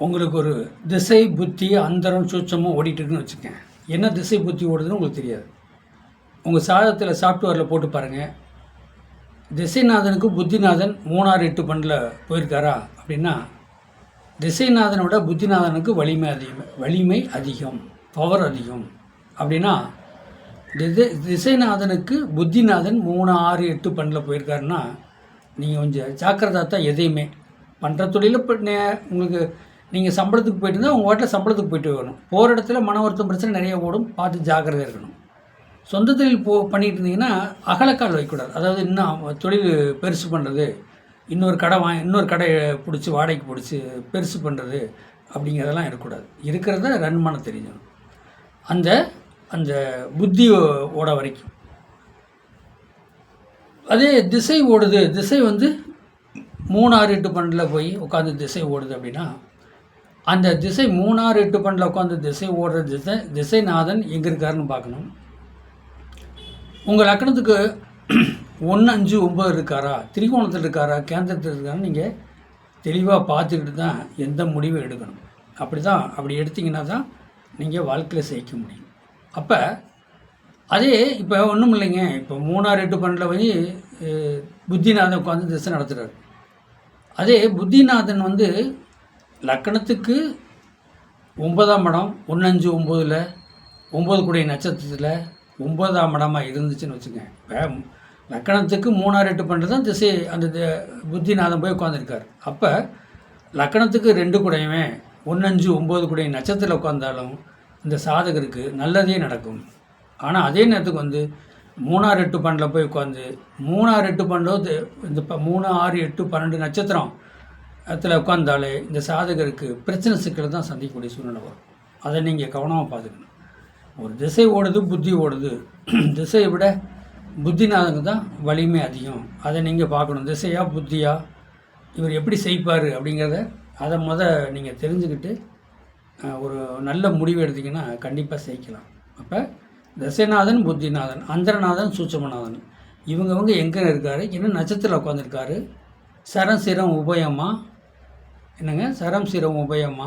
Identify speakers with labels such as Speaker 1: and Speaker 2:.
Speaker 1: உங்களுக்கு ஒரு திசை புத்தி அந்தரம் சூட்சமும் ஓடிட்டுருக்குன்னு வச்சுக்கேன். என்ன திசை புத்தி ஓடுதுன்னு உங்களுக்கு தெரியாது. உங்கள் சாதத்தில் சாஃப்ட்வேரில் போட்டு பாருங்கள். திசைநாதனுக்கு புத்திநாதன் 3 6 8 பண்டில் போயிருக்காரா அப்படின்னா, திசைநாதனோட புத்திநாதனுக்கு வலிமை அதிகம், பவர் அதிகம். அப்படின்னா திசைநாதனுக்கு புத்திநாதன் 3 6 8 பண்டில் போயிருக்காருன்னா, நீங்கள் கொஞ்சம் ஜாக்கிரதா தான். எதையுமே பண்ணுற தொழிலில் இப்போ உங்களுக்கு நீங்கள் சம்பளத்துக்கு போயிட்டு இருந்தால் உங்கள் வாட்டில் சம்பளத்துக்கு போயிட்டு வரணும். போகிற இடத்துல மன வருத்தம் பிரச்சனை நிறைய ஓடும், பார்த்து ஜாக்கிரதையாக இருக்கணும். சொந்த தொழில் பண்ணிகிட்டு இருந்தீங்கன்னா அகலக்கால் வைக்கக்கூடாது. அதாவது இன்னும் தொழில் பெருசு பண்ணுறது, இன்னொரு கடை பிடிச்சி வாடகைக்கு பிடிச்சி பெருசு பண்ணுறது அப்படிங்கிறதெல்லாம் இருக்கக்கூடாது. இருக்கிறத ரன் பண்ண தெரியும். அந்த அந்த புத்தி ஓட வரைக்கும். அதே திசை ஓடுது, திசை 3 6 8 பண்டில் போய் உட்காந்து திசை ஓடுது அப்படின்னா, அந்த திசை 3 6 8 பண்டில் உட்காந்து திசை ஓடுற திசைநாதன் எங்கே இருக்காருன்னு பார்க்கணும். உங்கள் லக்கணத்துக்கு 1 5 9 இருக்காரா, திரிகோணத்தில் இருக்காரா, கேந்திரத்தில் இருக்காருன்னு நீங்கள் தெளிவாக பார்த்துக்கிட்டு தான் எந்த முடிவும் எடுக்கணும். அப்படி எடுத்திங்கன்னா தான் நீங்கள் வாழ்க்கையில் ஜெயிக்க முடியும். அப்போ அதே இப்போ ஒன்றும் இல்லைங்க. இப்போ 3 6 8 பண்டில் போய் புத்திநாதன் உட்காந்து திசை நடத்துகிறார். அதே புத்திநாதன் லக்கணத்துக்கு 9ஆம் இடம் 1 5 9ல் 9 கூடிய நட்சத்திரத்தில் 9ஆம் இடமாக இருந்துச்சுன்னு வச்சுக்கேன். இப்போ லக்கணத்துக்கு 3 6 8 பண்டில் தான் திசை அந்த புத்திநாதன் போய் உட்காந்துருக்கார். அப்போ லக்கணத்துக்கு 2 கூடையவன் 1 5 9 கூடிய நட்சத்திரத்தில் உட்காந்தாலும் இந்த சாதகருக்கு நல்லதே நடக்கும். ஆனால் அதே நேரத்துக்கு 3 6 8 பண்டில் போய் உட்காந்து 3 6 8 பண்டில் இந்த 3 6 8 12 நட்சத்திரம் அதில் உட்காந்தாலே இந்த சாதகருக்கு பிரச்சனை சிக்கலை தான் சந்திக்கக்கூடிய சூழ்நிலை வரும். அதை நீங்கள் கவனமாக பார்த்துக்கணும். ஒரு திசை ஓடுது, புத்தி ஓடுது. திசையை விட புத்திநாதனுக்கு தான் வலிமை அதிகம். அதை நீங்கள் பார்க்கணும். திசையா புத்தியா, இவர் எப்படி செய்ப்பார் அப்படிங்கிறத அதை நீங்கள் தெரிஞ்சுக்கிட்டு ஒரு நல்ல முடிவு எடுத்திங்கன்னா கண்டிப்பாக செய்யலாம். அப்போ திசைநாதன், புத்திநாதன், அந்தரநாதன், சூட்சமநாதன் இவங்க எங்கே இருக்கார், என்ன நட்சத்திரத்தில் உட்காந்துருக்காரு, சரம் சிரம் உபயமா, என்னங்க சரம் சிரம் உபயமா,